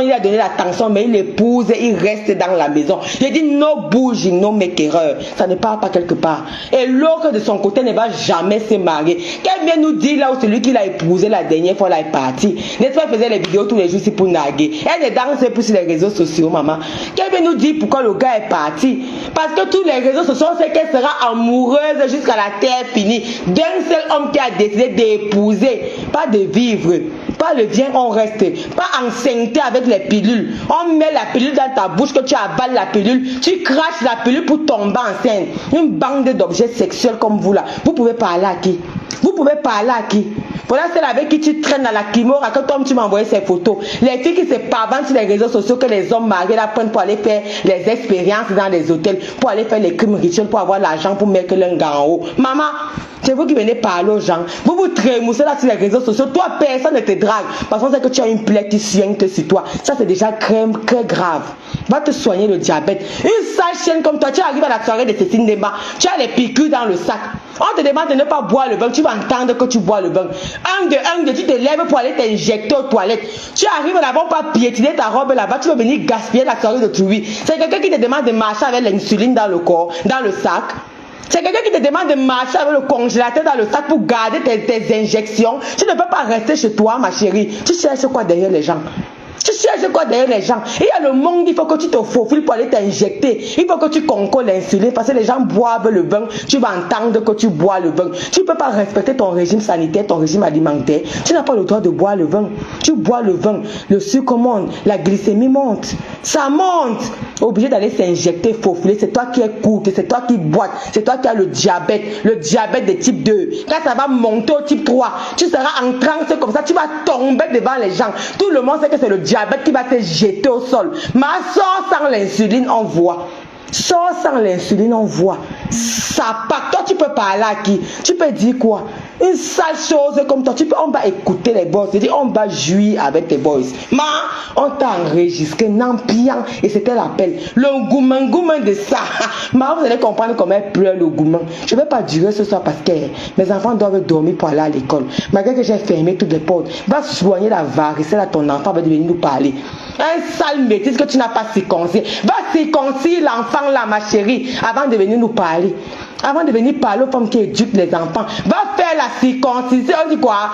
il a donné l'attention, mais il épouse et il reste dans la maison. J'ai dit, no bouging, no make erreur. Ça ne part pas quelque part. Et l'autre de son côté ne va jamais se marier. Qu'elle vient nous dire là où celui qui l'a épousé la dernière fois là est parti. N'est-ce pas, elle faisait les vidéos tous les jours pour naguer. Elle est dansée plus sur les réseaux sociaux, maman. Qu'elle vient nous dire pourquoi le gars est parti. Parce que tous les réseaux sociaux, c'est qu'elle sera amoureuse jusqu'à la terre finie d'un seul homme qui a décidé d'épouser, pas de vivre. Pas le viens, on reste. Pas enceinte avec les pilules. On met la pilule dans ta bouche, que tu avales la pilule, tu craches la pilule pour tomber enceinte. Une bande d'objets sexuels comme vous là. Vous pouvez parler à qui? Vous pouvez parler à qui? Voilà celle avec qui tu traînes à la Kimora, que toi tu m'as envoyé ces photos. Les filles qui se pavanent sur les réseaux sociaux que les hommes mariés la prennent pour aller faire les expériences dans les hôtels, pour aller faire les crimes rituels, pour avoir l'argent pour mettre l'un gars en haut. Maman, c'est vous qui venez parler aux gens. Vous vous trémoussez là sur les réseaux sociaux. Toi, personne ne te drague. Parce qu'on sait que tu as une plaie qui suinte sur toi. Ça, c'est déjà très grave. Va te soigner le diabète. Une sale chienne comme toi, tu arrives à la soirée de Cécile Ndemba. Tu as les piqûres dans le sac. On te demande de ne pas boire le bain. Tu vas entendre que tu bois le bain. Un de, tu te lèves pour aller t'injecter aux toilettes. Tu arrives là-bas pour piétiner ta robe là-bas. Tu vas venir gaspiller la soirée de Trouvi. C'est quelqu'un qui te demande de marcher avec l'insuline dans le corps, dans le sac. C'est quelqu'un qui te demande de marcher avec le congélateur dans le sac pour garder tes injections. Tu ne peux pas rester chez toi, ma chérie. Tu cherches quoi derrière les gens? Tu cherches quoi derrière les gens? Il y a le monde, il faut que tu te faufiles pour aller t'injecter. Il faut que tu concoles l'insuline parce que les gens boivent le vin. Tu vas entendre que tu bois le vin. Tu ne peux pas respecter ton régime sanitaire, ton régime alimentaire. Tu n'as pas le droit de boire le vin. Tu bois le vin, le sucre monte, la glycémie monte. Ça monte. Obligé d'aller s'injecter, faufiler. C'est toi qui écoutes, c'est toi qui boites, c'est toi qui as le diabète de type 2. Quand ça va monter au type 3, tu seras en transe comme ça, tu vas tomber devant les gens. Tout le monde sait que c'est le diabète qui va te jeter au sol. Mais sors sans l'insuline, on voit. Sors sans l'insuline, on voit. Ça part. Toi, tu peux parler à qui? Tu peux dire quoi? Une sale chose comme toi. On va écouter les boys. C'est-à-dire, on va jouir avec tes boys. Mais on t'a enregistré, n'ampiant. Et c'était l'appel. Le gourmand de ça. Mais vous allez comprendre comment elle pleure le gourmand. Je ne vais pas durer ce soir parce que mes enfants doivent dormir pour aller à l'école. Malgré que j'ai fermé toutes les portes. Va soigner la varicelle à ton enfant. Va venir nous parler. Un sale métis que tu n'as pas circoncis. Va circoncire l'enfant là, ma chérie, avant de venir nous parler. Avant de venir parler aux femmes qui éduquent les enfants. Va faire la circoncision. On dit quoi?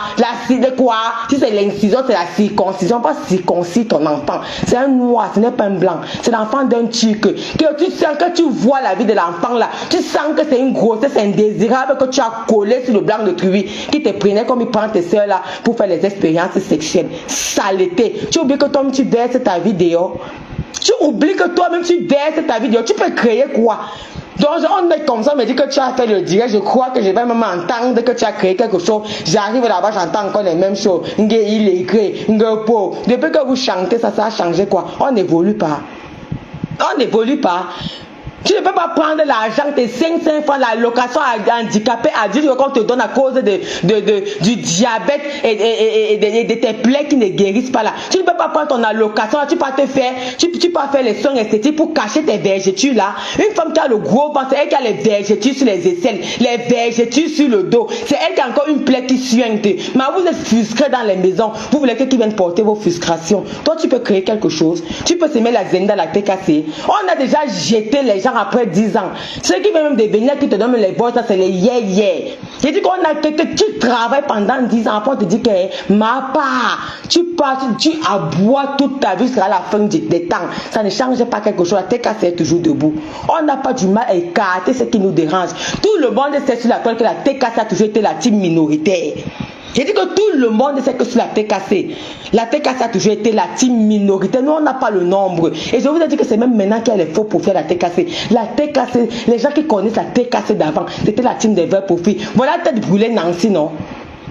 Quoi? Si c'est l'incision, c'est la circoncision. Pas circoncire ton enfant. C'est un noir, ce n'est pas un blanc. C'est l'enfant d'un turc. Que tu sens que tu vois la vie de l'enfant là. Tu sens que c'est une grossesse indésirable que tu as collé sur le blanc de Trouvi. Qui te prenait comme il prend tes soeurs là pour faire les expériences sexuelles. Saleté. Tu oublies que toi-même tu verses ta vie dehors. Tu oublies que toi-même tu verses ta vie dehors. Tu peux créer quoi? Donc on est comme ça, on me dit que tu as fait le direct, je crois que je vais même entendre que tu as créé quelque chose. J'arrive là-bas, j'entends encore les mêmes choses. Il est écrit, depuis que vous chantez, ça a changé quoi? On n'évolue pas. On n'évolue pas. Tu ne peux pas prendre l'argent, tes 500 francs, la location handicapée adulte qu'on te donne à cause du diabète et de tes plaies qui ne guérissent pas là. Tu ne peux pas prendre ton allocation, tu peux pas te faire, tu peux pas faire les soins esthétiques pour cacher tes vergetures là. Une femme qui a le gros ventre, c'est elle qui a les vergetures sur les aisselles, les vergetures sur le dos. C'est elle qui a encore une plaie qui suinte. Mais vous êtes frustrés dans les maisons. Vous voulez que qui vienne porter vos frustrations. Toi, tu peux créer quelque chose. Tu peux semer la zenda, la tête cassée. On a déjà jeté les gens après 10 ans. Ceux qui veulent même devenir, qui te donnent les boys, ça c'est les yeah. J'ai dit qu'on a que tu travailles pendant 10 ans, après on te dit que ma part, tu aboies toute ta vie jusqu'à la fin des temps. Ça ne change pas quelque chose. La tête cassée est toujours debout. On n'a pas du mal à écarter ce qui nous dérange. Tout le monde sait sur la toile que la tête cassée a toujours été la team minoritaire. J'ai dit que tout le monde sait que sur la tête cassée a toujours été la team minoritaire. Nous, on n'a pas le nombre. Et je vous ai dit que c'est même maintenant qu'il y a les faux profils à la tête cassée. La tête cassée, les gens qui connaissent la tête cassée d'avant, c'était la team des vrais profils. Voilà la tête brûlée Nancy, non?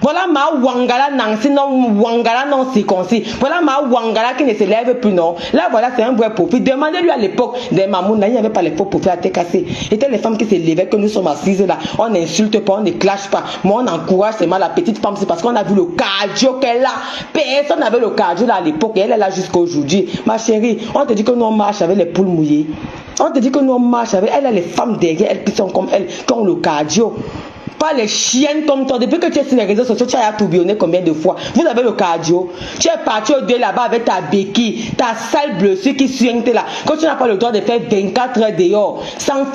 Voilà ma Wangala Nancy, non, Wangala non circoncis. Voilà ma Wangala qui ne se lève plus, non. Là, voilà, c'est un vrai profil. Demandez-lui à l'époque des Mamouna, il n'y avait pas les faux profils à tête cassée. C'était les femmes qui se levaient, que nous sommes assises là. On n'insulte pas, on ne clash pas. Moi, on encourage seulement la petite femme, c'est parce qu'on a vu le cardio qu'elle a. Personne n'avait le cardio là à l'époque et elle est là jusqu'à aujourd'hui. Ma chérie, on te dit que nous on marche avec les poules mouillées. On te dit que nous on marche avec elle, les femmes derrière, elles qui sont comme elle, qui ont le cardio. Pas les chiennes comme toi. Depuis que tu es sur les réseaux sociaux, tu as tourbillonné combien de fois? Vous avez le cardio. Tu es parti au deuil là-bas avec ta béquille, ta sale blessure qui suinte là. Quand tu n'as pas le droit de faire 24 heures dehors, sans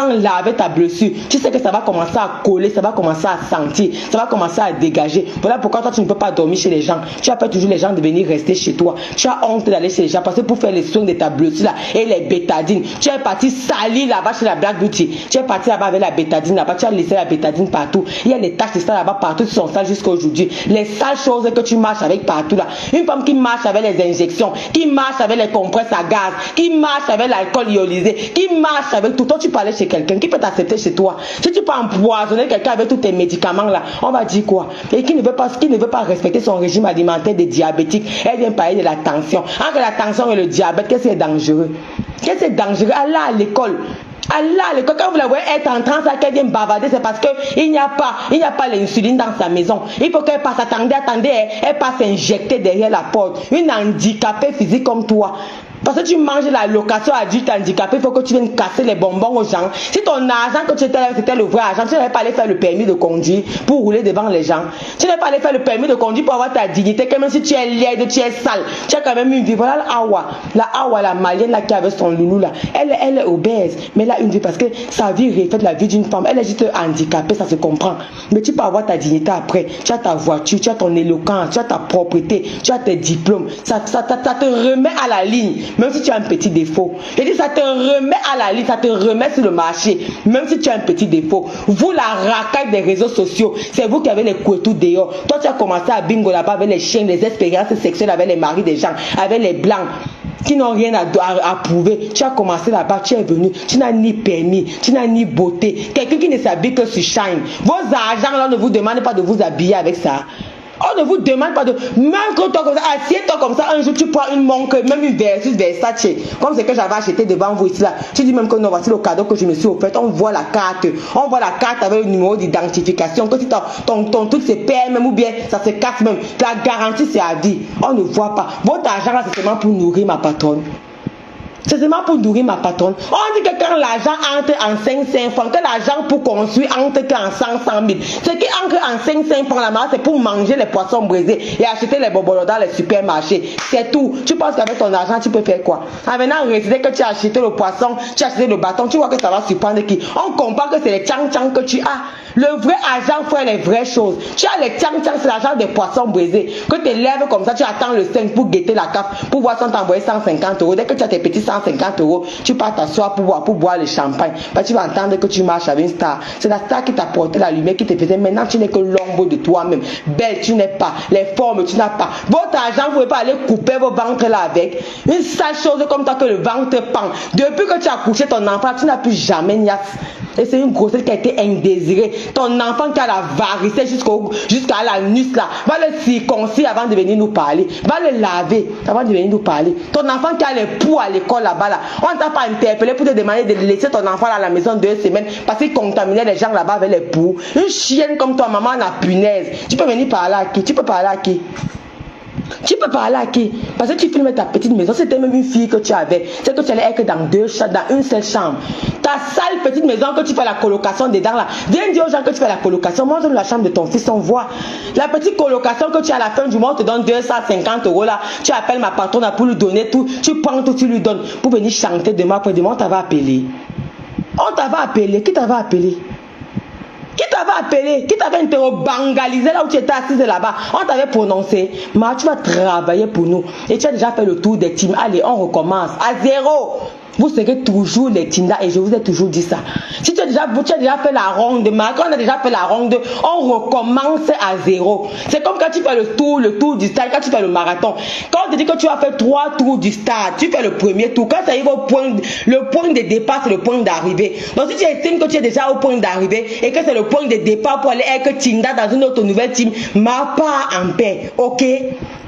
laver ta blessure, tu sais que ça va commencer à coller, ça va commencer à sentir, ça va commencer à dégager. Voilà pourquoi toi tu ne peux pas dormir chez les gens. Tu appelles toujours les gens de venir rester chez toi. Tu as honte d'aller chez les gens parce que pour faire les soins de ta blessure là et les bétadines, tu es parti salir là-bas chez la Black Beauty. Tu es parti là-bas avec la bétadine là-bas, tu as laissé la bétadine partout. Il y a les taches de ça là-bas partout, qui sont sales jusqu'à aujourd'hui. Les sales choses que tu marches avec partout là. Une femme qui marche avec les injections, qui marche avec les compresses à gaz, qui marche avec l'alcool iodisé, qui marche avec tout. Toi tu parlais chez quelqu'un qui peut t'accepter chez toi. Si tu peux empoisonner quelqu'un avec tous tes médicaments là, on va dire quoi? Et qui ne veut pas respecter son régime alimentaire des diabétiques, elle vient parler de la tension. Entre la tension et le diabète, qu'est-ce qui est dangereux? Qu'est-ce qui est dangereux? Allah à l'école. Allah, quand vous la voyez être en transe, qu'elle vient bavarder, c'est parce qu'il n'y a pas l'insuline dans sa maison. Il faut qu'elle passe, attendez, elle passe injecter derrière la porte. Une handicapée physique comme toi. Parce que tu manges la location adulte handicapé, il faut que tu viennes casser les bonbons aux gens. Si ton argent que tu étais là, c'était le vrai argent, tu n'avais pas allé faire le permis de conduire pour rouler devant les gens. Tu n'avais pas allé faire le permis de conduire pour avoir ta dignité, que même si tu es laide, tu es sale, tu as quand même une vie. Voilà la malienne là qui avait son loulou là. Elle est obèse, mais elle a une vie parce que sa vie reflète la vie d'une femme. Elle est juste handicapée, ça se comprend. Mais tu peux avoir ta dignité après. Tu as ta voiture, tu as ton éloquence, tu as ta propreté, tu as tes diplômes. Ça te remet à la ligne. Même si tu as un petit défaut. Je dis, ça te remet à la ligne, ça te remet sur le marché. Même si tu as un petit défaut. Vous, la racaille des réseaux sociaux, c'est vous qui avez les couetous dehors. Toi, tu as commencé à bingo là-bas avec les chiens, les expériences sexuelles avec les maris des gens, avec les blancs qui n'ont rien à prouver. Tu as commencé là-bas, tu es venu, tu n'as ni permis, tu n'as ni beauté. Quelqu'un qui ne s'habille que sur Shine. Vos argents là ne vous demandent pas de vous habiller avec ça. On ne vous demande pas de... Même quand toi comme ça, assieds-toi comme ça, un jour tu prends une montre, même une Versace, comme c'est que j'avais acheté devant vous ici là. Tu dis même que non, voici le cadeau que je me suis offert. On voit la carte avec le numéro d'identification. Que si ton truc se perd même ou bien ça se casse même, la garantie c'est à vie. On ne voit pas. Votre argent là c'est seulement pour nourrir ma patronne. C'est seulement pour nourrir ma patronne. On dit que quand l'argent entre en 5 francs, que l'argent pour construire entre en 100 000. Ce qui entre en 5 francs là-bas, c'est pour manger les poissons brisés et acheter les bonbons dans les supermarchés. C'est tout. Tu penses qu'avec ton argent, tu peux faire quoi? En venant réaliser que tu as acheté le poisson, tu as acheté le bâton, tu vois que ça va surprendre qui? On comprend que c'est les tchang-tchang que tu as. Le vrai argent fait les vraies choses. Tu as les tchang-tchang, c'est l'argent des poissons brisés. Que tu lèves comme ça, tu attends le 5 pour guetter la café, pour voir si on t'envoie 150 €. Dès que tu as tes petits 150 €, tu pars t'asseoir pour boire le champagne. Parce que tu vas entendre que tu marches avec une star. C'est la star qui t'a porté la lumière, qui te faisait. Maintenant, tu n'es que l'ombre de toi-même. Belle, tu n'es pas. Les formes, tu n'as pas. Votre argent, vous ne pouvez pas aller couper vos ventres là avec. Une sale chose comme toi que le ventre pend. Depuis que tu as couché ton enfant, tu n'as plus jamais niasse. Et c'est une grossesse qui a été indésirée. Ton enfant qui a la varicelle jusqu'à la nuque là, va le circoncire avant de venir nous parler. Va le laver avant de venir nous parler. Ton enfant qui a les poux à l'école là-bas là, on ne t'a pas interpellé pour te demander de laisser ton enfant à la maison 2 semaines parce qu'il contaminait les gens là-bas avec les poux. Une chienne comme toi, maman, a punaise. Tu peux venir parler à qui? Tu peux parler à qui? Tu peux parler à qui? Parce que tu filmes ta petite maison. C'était même une fille que tu avais. C'est que tu allais être dans une seule chambre. Ta sale petite maison que tu fais la colocation dedans là. Viens dire aux gens que tu fais la colocation. Moi, j'aime la chambre de ton fils, on voit. La petite colocation que tu as à la fin du mois, on te donne 250 € là. Tu appelles ma patronne pour lui donner tout. Tu prends tout, tu lui donnes. Pour venir chanter demain après demain, on t'avait appelé. On t'avait appelé. Qui t'avait appelé? Qui t'avait appelé? Qui t'avait interrobangalisé là où tu étais assise là-bas? On t'avait prononcé. Mais tu vas travailler pour nous. Et tu as déjà fait le tour des teams. Allez, on recommence. À 0. Vous serez toujours les Tinda et je vous ai toujours dit ça. Si tu as déjà fait la ronde, Macron a déjà fait la ronde, on recommence à 0. C'est comme quand tu fais le tour du stade, quand tu fais le marathon. Quand on te dit que tu as fait 3 tours du stade, tu fais le premier tour. Quand tu arrives au point, le point de départ, c'est le point d'arrivée. Donc si tu estimes que tu es déjà au point d'arrivée et que c'est le point de départ pour aller avec Tinda dans une autre nouvelle team, ma pas en paix, ok?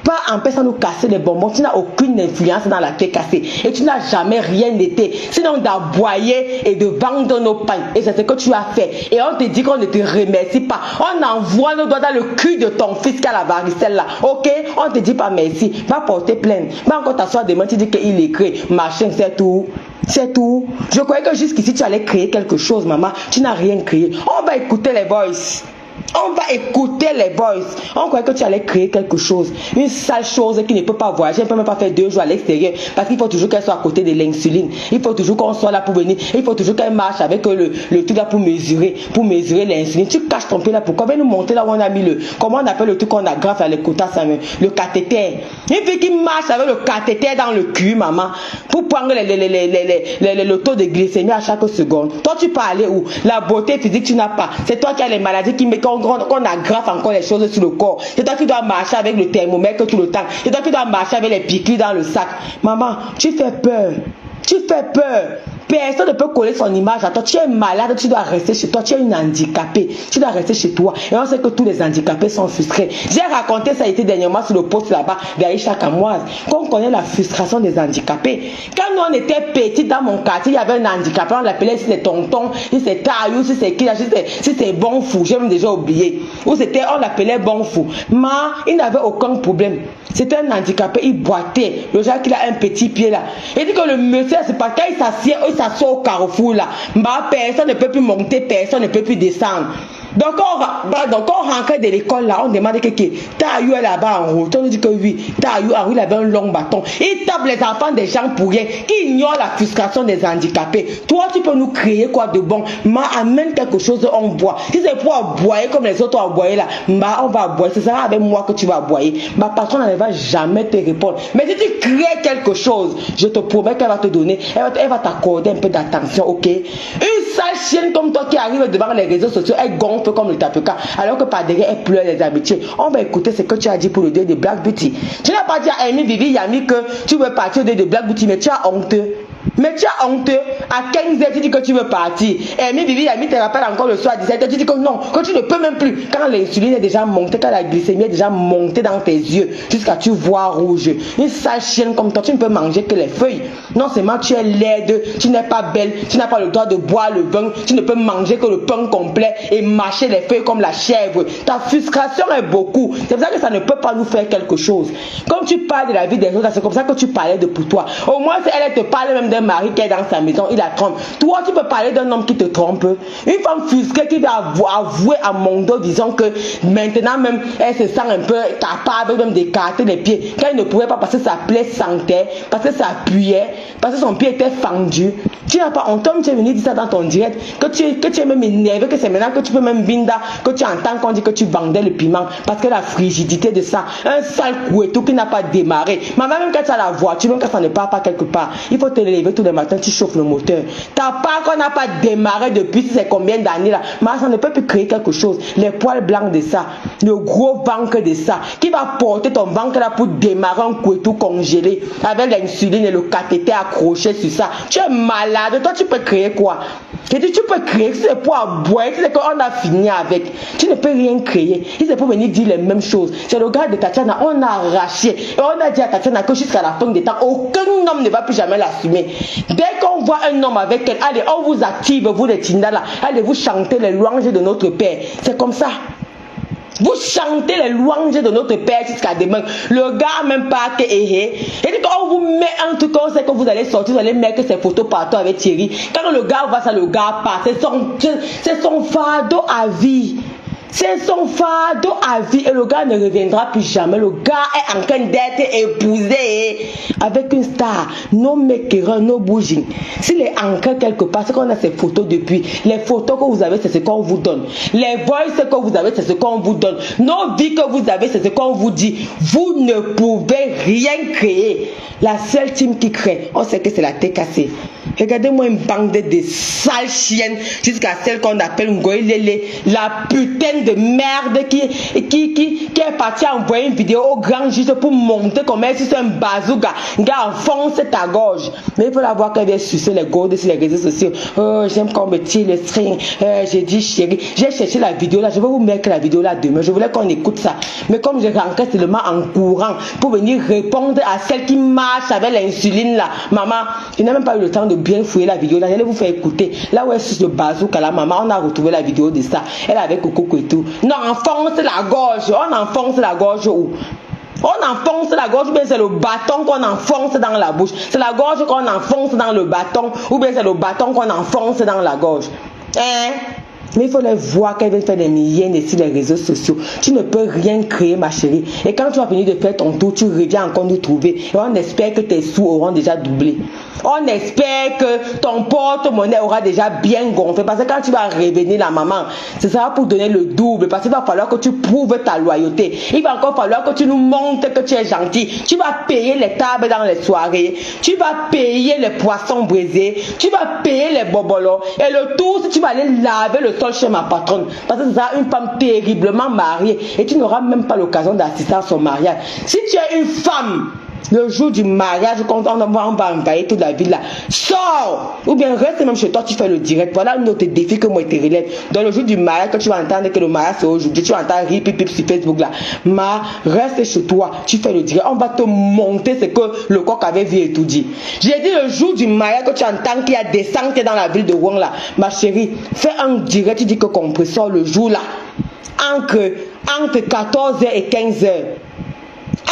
Pas en paix sans nous casser les bonbons. Tu n'as aucune influence dans la tête cassée. Et tu n'as jamais rien été. Sinon d'aboyer et de vendre nos pains. Et c'est ce que tu as fait. Et on te dit qu'on ne te remercie pas. On envoie nos doigts dans le cul de ton fils qui a la varicelle là. Ok? On te dit pas merci. Va porter plainte. Va encore t'asseoir demain, tu dis qu'il écrit. Machin, c'est tout. C'est tout. Je croyais que jusqu'ici, tu allais créer quelque chose, maman. Tu n'as rien créé. On va écouter les voices. On va écouter les boys. On croyait que tu allais créer quelque chose. Une sale chose qui ne peut pas voyager. Elle ne peut même pas faire 2 jours à l'extérieur. Parce qu'il faut toujours qu'elle soit à côté de l'insuline. Il faut toujours qu'on soit là pour venir. Il faut toujours qu'elle marche avec le truc là pour mesurer l'insuline. Tu caches ton pied là. Pourquoi? Viens nous montrer là où on a mis comment on appelle le truc qu'on agrafe à l'écouta, le cathéter. Une fille qui marche avec le cathéter dans le cul, maman. Pour prendre le taux de glycémie à chaque seconde. Toi, tu peux aller où? La beauté physique, tu n'as pas. C'est toi qui as les maladies qui mettent qu'on agrafe encore les choses sur le corps. C'est toi qui dois marcher avec le thermomètre tout le temps. C'est toi qui dois marcher avec les piqûres dans le sac. Maman, tu fais peur. Tu fais peur. Personne ne peut coller son image à toi. Tu es malade, tu dois rester chez toi. Tu es une handicapée. Tu dois rester chez toi. Et on sait que tous les handicapés sont frustrés. J'ai raconté ça été dernièrement sur le poste là-bas, d'Aïcha Kamoise. Qu'on connaît la frustration des handicapés. Quand nous on était petits dans mon quartier, il y avait un handicapé. On l'appelait si c'est tonton, si c'est taillou, si c'est qui, si c'est bon fou. J'ai même déjà oublié. Ou c'était, on l'appelait bon fou. Mais il n'avait aucun problème. C'était un handicapé, il boitait. Le genre qu'il a un petit pied là. Il dit que le monsieur, c'est pas quand il s'assoit au carrefour là. Personne ne peut plus monter, personne ne peut plus descendre. Donc on rentrait de l'école là, on demandait que Taillou est là-bas en route. On nous dit que oui, Taillou en route, il avait un long bâton. Il tape les enfants des gens pour rien, qui ignorent la frustration des handicapés. Toi, tu peux nous créer quoi de bon? Amène quelque chose, on boit. Si c'est pour aboyer comme les autres ont aboyé là, on va aboyer. Ce sera avec moi que tu vas aboyer. Ma patronne ne va jamais te répondre. Mais si tu crées quelque chose, je te promets qu'elle va te donner, elle va t'accorder un peu d'attention, ok? Une sale chienne comme toi qui arrive devant les réseaux sociaux, elle gonfle comme le tapioca, alors que par derrière elle pleure les amitiés. On va écouter ce que tu as dit pour le deuil de Black Beauty. Tu n'as pas dit à Amy Vivi Yami que tu veux partir au deuil de Black Beauty, mais tu as honteux. Mais tu as honteux. À 15h, tu dis que tu veux partir. Amy Vivi Yami te rappelle encore le soir à 17h, tu dis que non, que tu ne peux même plus. Quand l'insuline est déjà montée, quand la glycémie est déjà montée dans tes yeux, jusqu'à tu vois rouge. Une sale chienne comme toi, tu ne peux manger que les feuilles. Non seulement tu es laide, tu n'es pas belle, tu n'as pas le droit de boire le vin, tu ne peux manger que le pain complet et mâcher les feuilles comme la chèvre. Ta frustration est beaucoup. C'est pour ça que ça ne peut pas nous faire quelque chose. Comme tu parles de la vie des autres, c'est comme ça que tu parlais de pour toi. Au moins, elle te parle même d'un mari qui est dans sa maison, il la trompe. Toi, tu peux parler d'un homme qui te trompe. Une femme frustrée qui va avouer à mon dos, disons que maintenant même, elle se sent un peu capable même d'écarter les pieds. Quand elle ne pouvait pas parce que sa plaie sentait, parce que ça appuyait, parce que son pied était fendu. Tu n'as pas honte, tu es venu dire ça dans ton direct, que tu es même énervé, que c'est maintenant que tu peux même binda, que tu entends qu'on dit que tu vendais le piment, parce que la frigidité de ça, un sale couettou qui n'a pas démarré. Maman, même quand tu as la voiture, même quand ça ne part pas quelque part, il faut te lever tous les matins, tu chauffes le moteur. Ta part qu'on n'a pas démarré depuis c'est combien d'années là, mais ça ne peut plus créer quelque chose. Les poils blancs de ça, le gros ventre de ça, qui va porter ton ventre là pour démarrer un couettou congelé, avec l'insuline et le cathéter accroché sur ça. Tu es malade. Toi, tu peux créer quoi? Tu peux créer, si c'est pour boire, si c'est qu'on a fini avec. Tu ne peux rien créer. Si c'est pour venir dire les mêmes choses. C'est le gars de Tatiana, on a arraché. Et on a dit à Tatiana que jusqu'à la fin des temps, aucun homme ne va plus jamais l'assumer. Dès qu'on voit un homme avec elle, allez, on vous active, vous les Tindala, allez vous chanter les louanges de notre Père. C'est comme ça. Vous chantez les louanges de notre Père jusqu'à demain. Le gars même pas que et dit qu'on vous met un truc, on sait que vous allez sortir, vous allez mettre ses photos partout avec Thierry. Quand le gars va ça, le gars part. C'est son fardeau à vie. C'est son fardeau à vie et le gars ne reviendra plus jamais. Le gars est en train d'être épousé avec une star. No maker, no bouging. S'il est ancré quelque part, c'est qu'on a ses photos depuis. Les photos que vous avez, c'est ce qu'on vous donne. Les voices que vous avez, c'est ce qu'on vous donne. Nos vies que vous avez, c'est ce qu'on vous dit. Vous ne pouvez rien créer. La seule team qui crée, on sait que c'est la TKC. Regardez-moi une bande de sales chiennes jusqu'à celle qu'on appelle Ngoïlele, la putain de merde qui est partie envoyer une vidéo au grand juge pour montrer comment si c'est un bazooka. Gars, enfonce ta gorge. Mais il faut la voir qu'elle vient sucer les gordes sur les réseaux sociaux. Oh, j'aime qu'on me tire le string. J'ai dit chérie, j'ai cherché la vidéo là. Je vais vous mettre la vidéo là demain. Je voulais qu'on écoute ça. Mais comme je rentrais seulement en courant pour venir répondre à celle qui marche avec l'insuline là. Maman, je n'ai même pas eu le temps de bien fouiller la vidéo là. J'allais vous faire écouter. Là où elle suce le bazooka là, maman, on a retrouvé la vidéo de ça. Elle avait Coco et tout. Non, enfonce la gorge. On enfonce la gorge où? On enfonce la gorge ou bien c'est le bâton qu'on enfonce dans la bouche. C'est la gorge qu'on enfonce dans le bâton ou bien c'est le bâton qu'on enfonce dans la gorge. Hein? Mais il faut les voir qu'elles viennent faire des milliers sur les réseaux sociaux. Tu ne peux rien créer, ma chérie. Et quand tu vas venir de faire ton tour, tu reviens encore nous trouver. Et on espère que tes sous auront déjà doublé. On espère que ton porte-monnaie aura déjà bien gonflé. Parce que quand tu vas revenir, la maman, ce sera pour donner le double. Parce qu'il va falloir que tu prouves ta loyauté. Il va encore falloir que tu nous montres que tu es gentil. Tu vas payer les tables dans les soirées. Tu vas payer les poissons brisés. Tu vas payer les bobolos. Et le tout, si tu vas aller laver le sol chez ma patronne. Parce que ce sera une femme terriblement mariée. Et tu n'auras même pas l'occasion d'assister à son mariage. Si tu es une femme, le jour du mariage, quand on va envahir toute la ville là, sors! Ou bien reste même chez toi, tu fais le direct. Voilà un autre défi que moi je te relève. Dans le jour du mariage, quand tu vas entendre que le mariage c'est aujourd'hui, tu vas entendre rip sur Facebook là. Reste chez toi, tu fais le direct. On va te monter ce que le coq avait vu et tout dit. J'ai dit le jour du mariage, que tu entends qu'il y a des descente dans la ville de Wong là. Ma chérie, fais un direct, tu dis que compresseur le jour là. Entre 14h et 15h.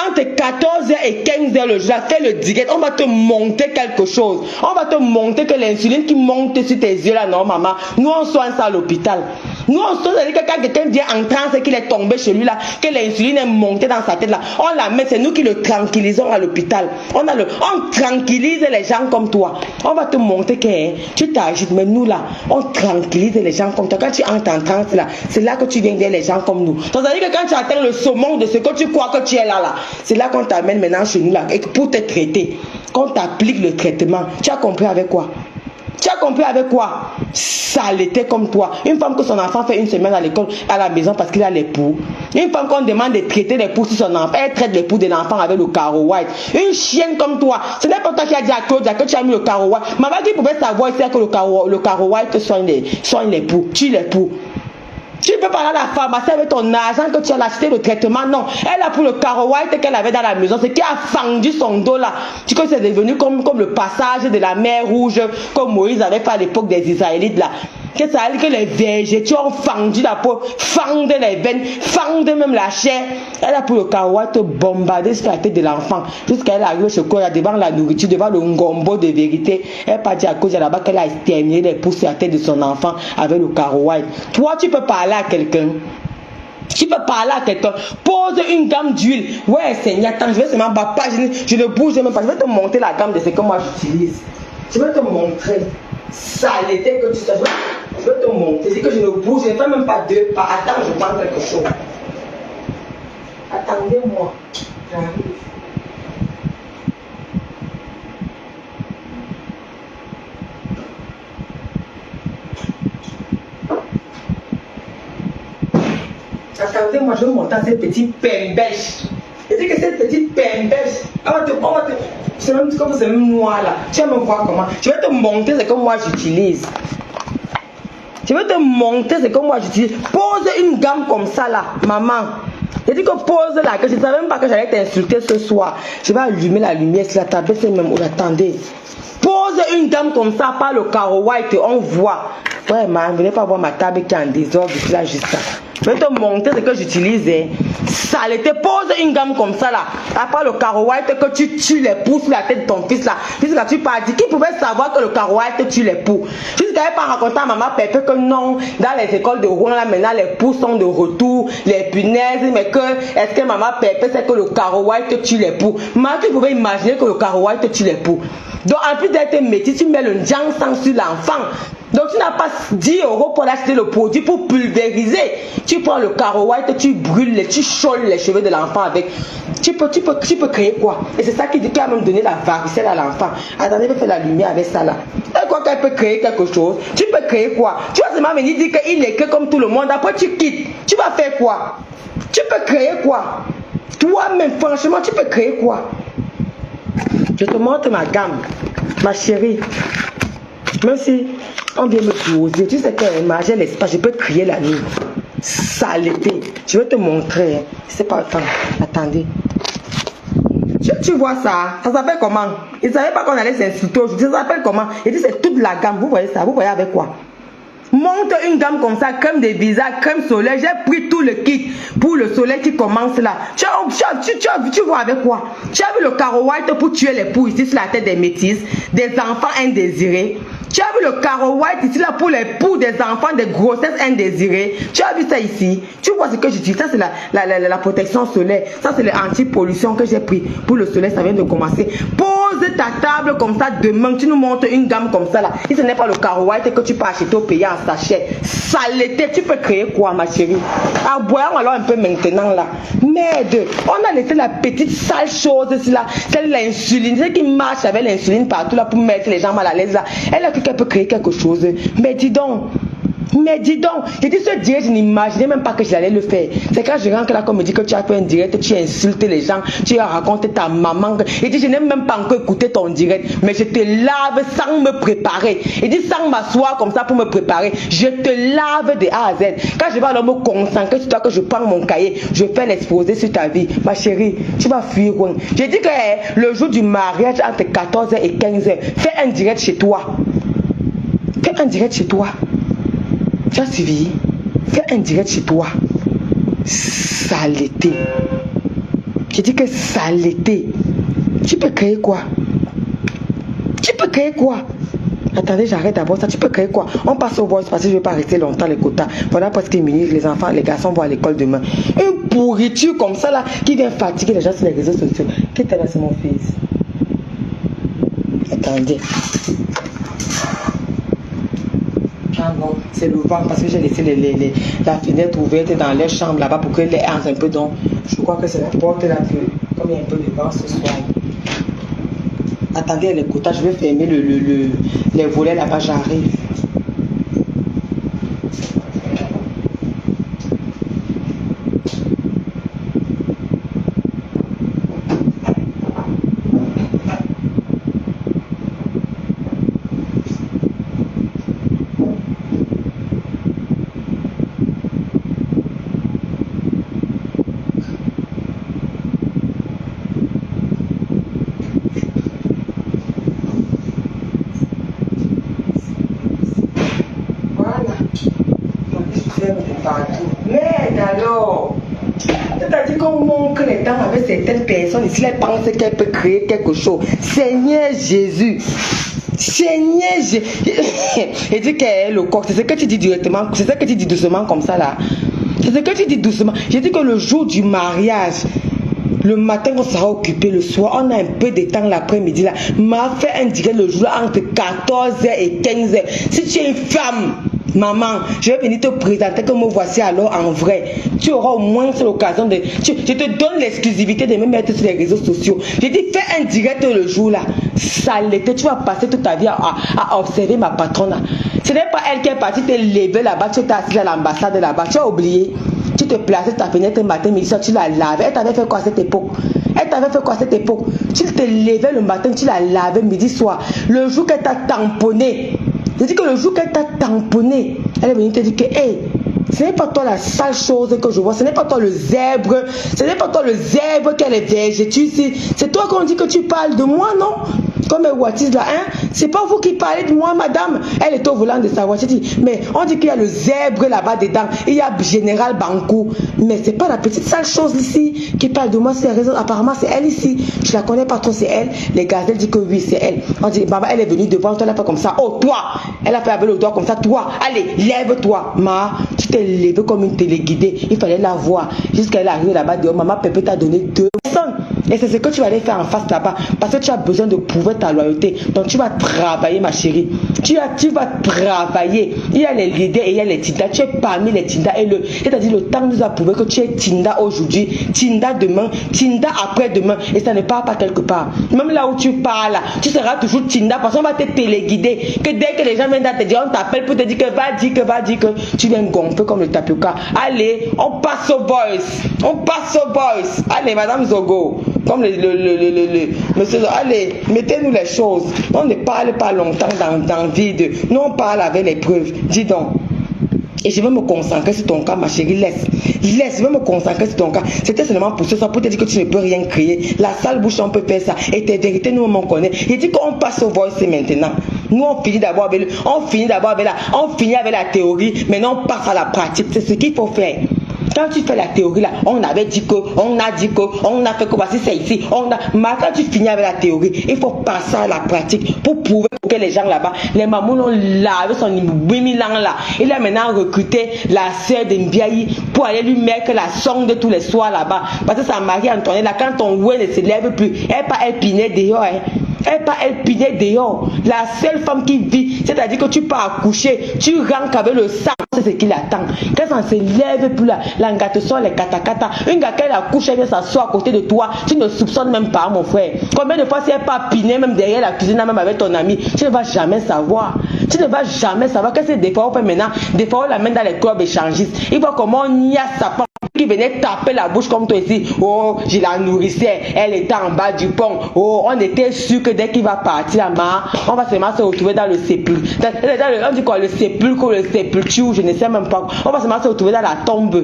Entre 14h et 15h le jour, fais le direct, on va te monter quelque chose. On va te monter que l'insuline qui monte sur tes yeux là, non maman, nous on soigne ça à l'hôpital. Nous on soigne, que quand quelqu'un vient en transe et qu'il est tombé chez lui là, que l'insuline est montée dans sa tête là, on la met, c'est nous qui le tranquillisons à l'hôpital. On tranquillise les gens comme toi. On va te montrer que tu t'agites, mais nous là, on tranquillise les gens comme toi. Quand tu entres en transe là, c'est là que tu viens vers les gens comme nous. C'est-à-dire que quand tu atteins le sommet de ce que tu crois que tu es là, c'est là qu'on t'amène maintenant chez nous là, et pour te traiter, qu'on t'applique le traitement. Tu as compris avec quoi? Tu as compris avec quoi? Saleté comme toi. Une femme que son enfant fait une semaine à l'école, à la maison parce qu'il a l'époux. Une femme qu'on demande de traiter l'époux sur son enfant, elle traite l'époux de l'enfant avec le carreau white. Une chienne comme toi. Ce n'est pas toi qui as dit à Claudia que tu as mis le carreau white. Maman qui pouvait savoir ici que le carreau white soigne l'époux. Tue l'époux. Tu peux pas aller à la pharmacie avec ton argent que tu as acheté le traitement. Non, elle a pris le carreau white qu'elle avait dans la maison, ce qui a fendu son dos là. Tu sais que c'est devenu comme le passage de la mer Rouge que Moïse avait fait à l'époque des Israélites là. Que ça veut dire que les végétaux ont fendu la peau, fendent les veines, fendent même la chair. Elle a pris le carreau white bombardé sur la tête de l'enfant jusqu'à elle arrive chez quoi, devant la nourriture, devant le ngombo de vérité. Elle pas dit à cause de là-bas qu'elle a exterminé les pouces sur la tête de son enfant avec le carreau white. Toi, tu peux parler à quelqu'un. Tu peux parler à quelqu'un. Pose une gamme d'huile. Ouais, Seigneur, attends, je vais seulement pas. Je ne bouge même pas. Je vais te montrer la gamme de ce que moi j'utilise. Je vais te montrer. Saleté que tu sais. Je vais te montrer. C'est que je ne bouge. Je ne fais même pas deux pas. Attends, je prends quelque chose. Attendez-moi. J'arrive. Attendez-moi, je vais monter à cette petite pembèche. Je dis que cette petite pembèche, c'est même comme c'est même moi là. Tu vas me voir comment. Je vais te montrer ce que moi j'utilise. Je vais te montrer ce que moi j'utilise. Pose une gamme comme ça là, maman. Je dis que pose là, que je ne savais même pas que j'allais t'insulter ce soir. Je vais allumer la lumière sur la table, c'est même où attendez. Pose une gamme comme ça, par le carreau white, on voit. Ouais, man, venez pas voir ma table qui est en désordre, je suis là juste ça. Je vais te montrer ce que j'utilise. Saleté, pose une gamme comme ça là. À part le carreau white que tu tues les poux sur la tête de ton fils là. Puisque tu pas dit, qui pouvait savoir que le carreau white tue les poux? Jusqu'à n'avais pas raconté à maman Pépé que non, dans les écoles de Rouen là maintenant les poux sont de retour, les punaises, mais que est-ce que maman Pépé sait que le carreau white tue les poux? Maman, tu pouvais imaginer que le carreau white tue les poux. Donc en plus d'être métis, tu mets le Jianshan sur l'enfant. Donc tu n'as pas 10 € pour acheter le produit pour pulvériser. Tu prends le carreau white, tu brûles, tu choles les cheveux de l'enfant avec. Tu peux créer quoi? Et c'est ça qui dit qu'elle a même donné la varicelle à l'enfant. Attendez, je vais faire la lumière avec ça là. Elle croit qu'elle peut créer quelque chose. Tu peux créer quoi? Tu vas seulement venir dire qu'il est que comme tout le monde. Après tu quittes. Tu vas faire quoi? Tu peux créer quoi? Toi-même, franchement, tu peux créer quoi? Je te montre ma gamme, ma chérie. Même si on vient me poser, tu sais que j'ai l'espace, je peux crier la nuit. Saleté. Je vais te montrer. C'est pas le temps. Attendez. Tu vois ça? Ça s'appelle comment? Ils ne savaient pas qu'on allait s'insulter aujourd'hui. Ça s'appelle comment? Il dit c'est toute la gamme. Vous voyez ça? Vous voyez avec quoi? Monte une gamme comme ça, crème de visage, crème solaire. J'ai pris tout le kit pour le soleil qui commence là. Tu vois avec quoi? Tu as vu le carreau white pour tuer les poux ici sur la tête des métis, des enfants indésirés. Tu as vu le carreau white ici là pour les poux des enfants de grossesse indésirées. Tu as vu ça ici? Tu vois ce que j'utilise? Ça c'est la protection solaire. Ça c'est l'anti-pollution que j'ai pris pour le soleil. Ça vient de commencer. Pose ta table comme ça demain. Tu nous montres une gamme comme ça là. Si ce n'est pas le carreau white que tu peux acheter au pays en sachet. Saleté, tu peux créer quoi ma chérie? Aboyons alors un peu maintenant là. Merde, on a laissé la petite sale chose ici là. C'est l'insuline. C'est qui marche avec l'insuline partout là pour mettre les gens mal à l'aise là. Elle a qu'elle peut créer quelque chose. Mais dis donc. J'ai dit ce direct, je n'imaginais même pas que j'allais le faire. C'est quand je rentre là qu'on me dit que tu as fait un direct, tu as insulté les gens, tu as raconté ta maman. Il dit je n'ai même pas encore écouté ton direct, mais je te lave sans me préparer. Il dit sans m'asseoir comme ça pour me préparer. Je te lave de A à Z. Quand je vais alors me concentrer sur toi, que je prends mon cahier, je fais l'exposé sur ta vie. Ma chérie, tu vas fuir. J'ai dit que le jour du mariage entre 14h et 15h, fais un direct chez toi. Fais un direct chez toi. Tu as suivi? Fais un direct chez toi. Saleté. J'ai dit que saleté. Tu peux créer quoi? Attendez, j'arrête d'abord ça. Tu peux créer quoi? On passe au voice parce que je ne vais pas rester longtemps les quotas. Voilà presque une minute. Les enfants, les garçons vont à l'école demain. Une pourriture comme ça là qui vient fatiguer les gens sur les réseaux sociaux. Qu'est-ce que t'as là, c'est mon fils? Attendez. Ah non, c'est le vent parce que j'ai laissé la fenêtre ouverte dans les chambres là-bas pour que l'air entre un peu. Donc, je crois que c'est la porte là que, comme il y a un peu de vent ce soir. Attendez, les quotas, je vais fermer les volets là-bas, j'arrive. Mais alors, c'est-à-dire qu'on manque les temps avec certaines personnes ici, elles pensent qu'elles peuvent créer quelque chose. Seigneur Jésus, et dit qu'elle est le coq, c'est ce que tu dis directement, c'est ce que tu dis doucement comme ça là. C'est ce que tu dis doucement. J'ai dit que le jour du mariage, le matin on sera occupé, le soir on a un peu de temps l'après-midi là. M'a fait un direct le jour là, entre 14h et 15h. Si tu es une femme, maman, je vais venir te présenter que me voici alors en vrai. Tu auras au moins l'occasion de... Je te donne l'exclusivité de me mettre sur les réseaux sociaux. J'ai dit, fais un direct le jour là. Saleté, tu vas passer toute ta vie à observer ma patronne. Ce n'est pas elle qui est partie te lever là-bas, tu t'es assis à l'ambassade là-bas, tu as oublié. Tu te plaçais ta fenêtre matin, midi, tu la lavais. Elle t'avait fait quoi à cette époque? Tu te levais le matin, tu la lavais midi, soir. Le jour qu'elle t'a tamponné, je dis que le jour qu'elle t'a tamponné, elle est venue te dire que, hey, ce n'est pas toi la sale chose que je vois, ce n'est pas toi le zèbre, qu'elle est végétue ici. C'est toi qu'on dit que tu parles de moi, non? Comme Wattis là, hein? C'est pas vous qui parlez de moi, madame. Elle est au volant de sa voiture. Mais on dit qu'il y a le zèbre là-bas dedans. Il y a Général Banco. Mais c'est pas la petite sale chose ici qui parle de moi. C'est raison. Apparemment, c'est elle ici. Je la connais pas trop, c'est elle. Les gars, elle dit que oui, c'est elle. On dit, maman, elle est venue devant toi, elle a fait comme ça. Oh, toi! Elle a fait avec le doigt comme ça. Toi, allez, lève-toi. Ma, tu t'es levé comme une téléguidée. Il fallait la voir. Jusqu'à elle arrive là-bas dehors. Maman Pépé t'a donné 2 personnes. Et c'est ce que tu vas aller faire en face là-bas. Parce que tu as besoin de prouver ta loyauté. Donc tu vas travailler, ma chérie. Tu vas travailler. Il y a les leaders et il y a les Tinda. Tu es parmi les Tinda. C'est-à-dire le temps nous a prouvé que tu es Tinda aujourd'hui, Tinda demain, Tinda après-demain. Et ça ne part pas quelque part. Même là où tu pars là, tu seras toujours Tinda parce qu'on va te téléguider. Que dès que les gens viennent te dire, on t'appelle pour te dire que va dire que tu viens gonfler comme le tapioca. Allez, on passe aux boys. Allez, madame Zogo. Comme monsieur, allez, mettez-nous les choses. On ne parle pas longtemps dans le vide. Nous, on parle avec les preuves. Dis donc. Et je vais me concentrer sur ton cas, ma chérie. Laisse, je vais me concentrer sur ton cas. C'était seulement pour ça, pour te dire que tu ne peux rien créer. La sale bouche, on peut faire ça. Et tes vérités, nous, on connaît. Il dit qu'on passe au voice maintenant. Nous, on finit d'abord avec la théorie, maintenant on passe à la pratique. C'est ce qu'il faut faire. Quand tu fais la théorie là, on avait dit que, on a dit que, on a fait que voici c'est ici, mais quand tu finis avec la théorie, il faut passer à la pratique pour prouver que les gens là-bas, les mamans ont lavé son 8000 ans là. Il a maintenant recruté la sœur de Mbiayi pour aller lui mettre la sonde tous les soirs là-bas. Parce que sa Marie-Antoinette là, quand ton oué ne se lève plus, elle n'est pas épinée dehors. Elle pas épinée dehors. La seule femme qui vit, c'est-à-dire que tu peux accoucher, tu rentres avec le sang, c'est ce qui l'attend. Quand ça ne se lève plus là, l'angate sort les katakata. Une gars qui accouche, elle vient s'asseoir à côté de toi, tu ne soupçonnes même pas, mon frère. Combien de fois si elle n'est pas pinée, même derrière la cuisine, même avec ton ami, tu ne vas jamais savoir. Tu ne vas jamais savoir. Qu'est-ce que des fois on fait maintenant? Des fois on l'amène dans les clubs échangistes. Il voit comment on y a sa femme qui venait taper la bouche comme toi ici. Oh, je la nourrissais, elle était en bas du pont. Oh, on était sûr que dès qu'il va partir, on va seulement se retrouver dans le sépulcre. On dit quoi, le sépulcre ou le sépulture, je ne sais même pas. On va seulement se retrouver dans la tombe.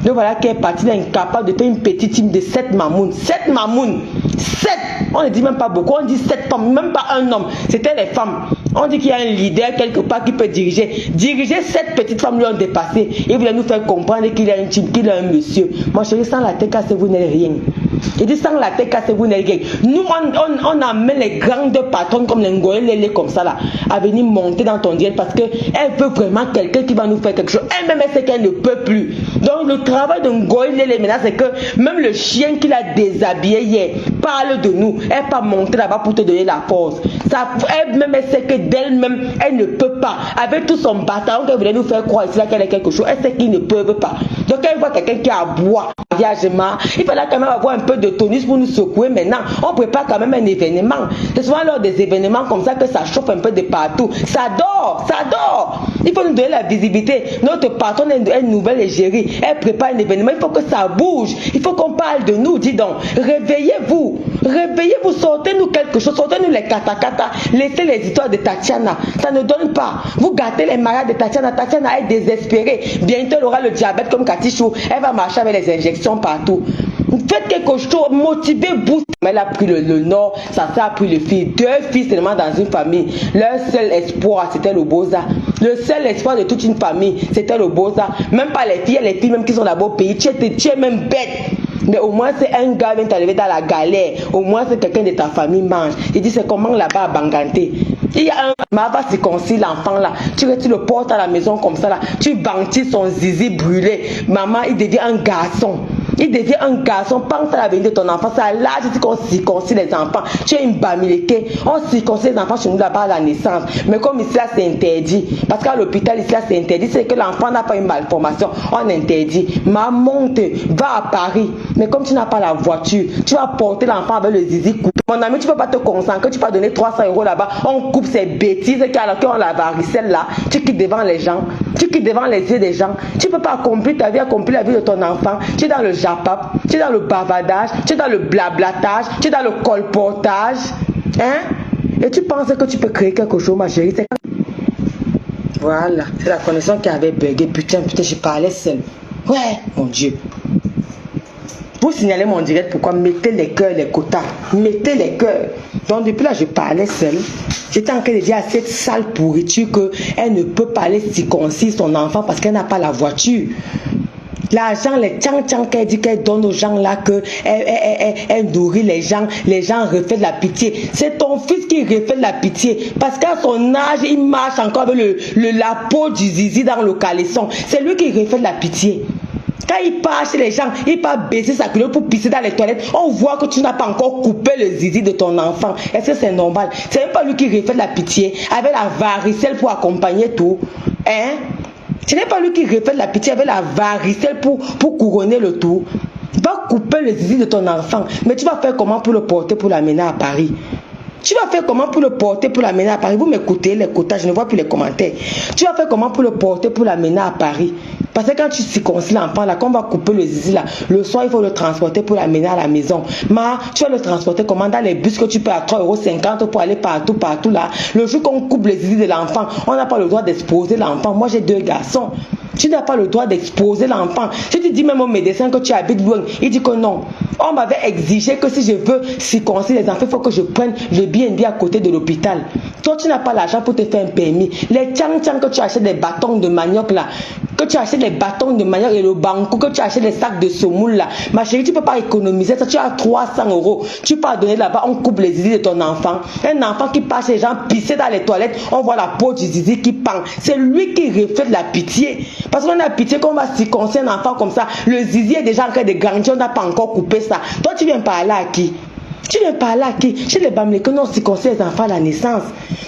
Donc voilà qu'elle est partie, elle est incapable de faire une petite team de 7 mamounes. 7 mamounes. 7. On ne dit même pas beaucoup, on dit 7 femmes, même pas un homme. C'était les femmes. On dit qu'il y a un leader quelque part qui peut diriger. Diriger 7 petites femmes lui ont dépassé. Il voulait nous faire comprendre qu'il a un team, qu'il a un monsieur. Mon chéri, sans la tête cassée, vous n'êtes rien. Il dit sans la tête cassée, vous n'êtes rien. Nous, on amène les grandes patronnes comme les Ngoélélé comme ça là, à venir monter dans ton diète parce qu'elle veut vraiment quelqu'un qui va nous faire quelque chose. Elle-même, elle sait qu'elle ne peut plus. Donc, le travail de Ngoélélé maintenant, c'est que même le chien qu'il a déshabillé hier parle de nous. Elle n'est pas montée là-bas pour te donner la force. Elle-même, elle sait que d'elle-même, elle ne peut pas. Avec tout son bataillon qu'elle voulait nous faire croire ici là qu'elle est quelque chose, elle sait qu'ils ne peuvent pas. Donc, elle voit quelqu'un qui a à boire. Il fallait quand même avoir un peu de tonus pour nous secouer maintenant. On prépare quand même un événement. C'est souvent lors des événements comme ça que ça chauffe un peu de partout. Ça dort, ça dort. Il faut nous donner la visibilité. Notre patronne est une nouvelle égérie. Elle prépare un événement. Il faut que ça bouge. Il faut qu'on parle de nous. Dis donc, réveillez-vous. Réveillez-vous, sortez-nous quelque chose. Sortez-nous les katakata. Laissez les histoires de Tatiana. Ça ne donne pas. Vous gâtez les malades de Tatiana. Tatiana est désespérée. Bientôt, elle aura le diabète comme Katichou. Elle va marcher avec les injections partout. Faites quelque chose, motivez-vous. Elle a pris le nord, sa soeur a pris le fils. 2 fils seulement dans une famille. Leur seul espoir, c'était le Boza. Le seul espoir de toute une famille, c'était le Boza. Même pas les filles même qui sont là-bas au pays. Tu es même bête. Mais au moins, c'est un gars qui vient t'arriver dans la galère. Au moins, c'est quelqu'un de ta famille mange. Il dit, c'est comment là-bas à Banganté. Il y a un va circoncire l'enfant là. Tu le portes à la maison comme ça là. Tu ventiles son zizi brûlé. Maman, il devient un garçon. Il devient un garçon. Pense à l'avenir de ton enfant. C'est à l'âge qu'on circoncise les enfants. Tu es une bamileke. On circoncise les enfants chez nous là-bas à la naissance. Mais comme ici là, c'est interdit. Parce qu'à l'hôpital, ici là, c'est interdit. C'est que l'enfant n'a pas une malformation. On interdit. Ma monte, va à Paris. Mais comme tu n'as pas la voiture, tu vas porter l'enfant avec le zizi coupé. Mon ami, tu ne peux pas te consacrer. Tu vas donner 300 € là-bas. On coupe ces bêtises alors qu'on la varicelle là. Tu quittes devant les gens. Tu quittes devant les yeux des gens. Tu ne peux pas accomplir ta vie, accomplir la vie de ton enfant. Tu es dans le japap, tu es dans le bavardage, tu es dans le blablatage, tu es dans le colportage. Hein? Et tu penses que tu peux créer quelque chose, ma chérie. Voilà, c'est la connexion qui avait bugué. Putain, je parlais seul. Ouais, mon Dieu. Pour signaler mon direct, pourquoi mettez les cœurs, les quotas. Mettez les cœurs. Donc depuis là, je parlais seul. J'étais en train de dire à cette sale pourriture qu'elle ne peut pas aller circoncire son enfant parce qu'elle n'a pas la voiture. L'argent, les tchang qu'elle dit qu'elle donne aux gens là, elle nourrit les gens refait de la pitié. C'est ton fils qui refait de la pitié. Parce qu'à son âge, il marche encore avec la peau du zizi dans le caleçon. C'est lui qui refait de la pitié. Quand il part chez les gens, il part baisser sa culotte pour pisser dans les toilettes. On voit que tu n'as pas encore coupé le zizi de ton enfant. Est-ce que c'est normal? C'est même pas lui qui refait de la pitié. Avec la varicelle pour accompagner tout. Hein? Ce n'est pas lui qui refait de la pitié avec la varicelle pour couronner le tout. Va couper le zizi de ton enfant. Mais tu vas faire comment pour le porter, pour l'amener à Paris? Tu vas faire comment pour le porter, pour l'amener à Paris? Vous m'écoutez, les quotas, je ne vois plus les commentaires. Tu vas faire comment pour le porter, pour l'amener à Paris? Parce que quand tu circoncis l'enfant, là, quand on va couper le zizi, là, le soir, il faut le transporter pour l'amener à la maison. Mais tu vas le transporter comment? Dans les bus que tu payes à 3,50 € pour aller partout, là. Le jour qu'on coupe le zizi de l'enfant, on n'a pas le droit d'exposer l'enfant. Moi, j'ai 2 garçons. Tu n'as pas le droit d'exposer l'enfant. Si tu dis même au médecin que tu habites loin, il dit que non. On m'avait exigé que si je veux circoncire les enfants, il faut que je prenne le BNB à côté de l'hôpital. Toi, tu n'as pas l'argent pour te faire un permis. Les tchang-tchang que tu achètes des bâtons de manioc là, que tu achètes des bâtons de manioc et le banco, que tu achètes des sacs de semoule là, ma chérie, tu ne peux pas économiser ça. Tu as 300 €. Tu peux donner là-bas, on coupe les zizi de ton enfant. Un enfant qui passe, les gens pisser dans les toilettes, on voit la peau du zizi qui pend. C'est lui qui reflète la pitié. Parce qu'on a pitié qu'on va circoncire un enfant comme ça. Le zizi est déjà en train de grandir, on n'a pas encore coupé ça. Toi, tu viens parler à qui? Tu viens parler à qui? Chez les Bamileke, on circoncise les enfants à la naissance.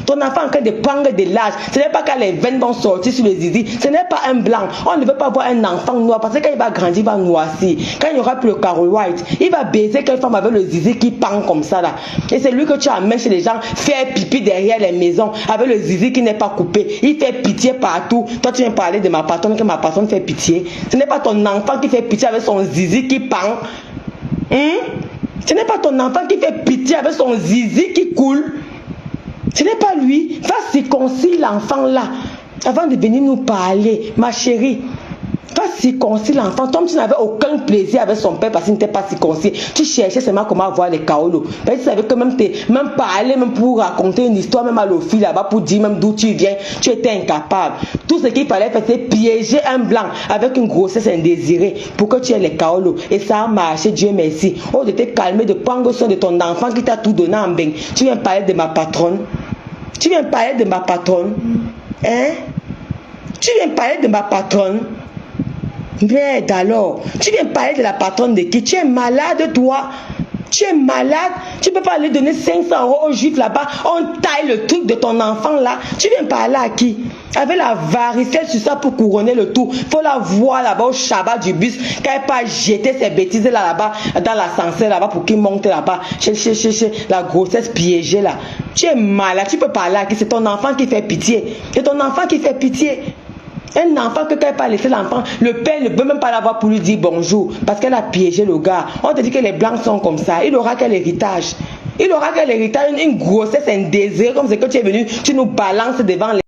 Ton enfant est en train de prendre de l'âge. Ce n'est pas quand les veines vont sortir sur le zizi. Ce n'est pas un blanc. On ne veut pas voir un enfant noir parce que quand il va grandir, il va noircir. Quand il n'y aura plus le Carol White, il va baiser quelqu'un femme avec le zizi qui pend comme ça là. Et c'est lui que tu amènes chez les gens faire pipi derrière les maisons avec le zizi qui n'est pas coupé. Il fait pitié partout. Toi, tu viens parler de ma patronne, que ma patronne fait pitié. Ce n'est pas ton enfant qui fait pitié avec son zizi qui pend. Ce n'est pas ton enfant qui fait pitié avec son zizi qui coule. Ce n'est pas lui. Va circoncire l'enfant là avant de venir nous parler, ma chérie. Va circoncire l'enfant. Toi, tu n'avais aucun plaisir avec son père parce qu'il n'était pas circoncis. Tu cherchais seulement comment avoir les kaolos. Tu savais que même parler, même pour raconter une histoire, même à l'office là-bas, pour dire même d'où tu viens, tu étais incapable. Tout ce qu'il fallait faire, c'est piéger un blanc avec une grossesse indésirée pour que tu aies les kaolos. Et ça a marché, Dieu merci. Oh, de te calmer, de prendre soin de ton enfant qui t'a tout donné en bain. Tu viens parler de ma patronne. Tu viens parler de ma patronne. Hein? Tu viens parler de ma patronne. Merde alors, tu viens parler de la patronne de qui? Tu es malade toi? Tu es malade? Tu ne peux pas aller donner 500 € aux juifs là-bas. On taille le truc de ton enfant là. Tu viens parler à qui? Avec la varicelle sur ça pour couronner le tout. Il faut la voir là-bas au Shabbat du bus. Quand elle pas jeter ses bêtises là-bas dans l'ascenseur là-bas pour qu'il monte là-bas. Chez la grossesse piégée là. Tu es malade. Tu peux parler à qui? C'est ton enfant qui fait pitié. C'est ton enfant qui fait pitié. Un enfant que quand elle pas laissé l'enfant, le père ne peut même pas l'avoir pour lui dire bonjour parce qu'elle a piégé le gars. On te dit que les blancs sont comme ça. Il aura quel héritage? Il aura quel héritage? Une grossesse indésirée comme c'est que tu es venu, tu nous balances devant les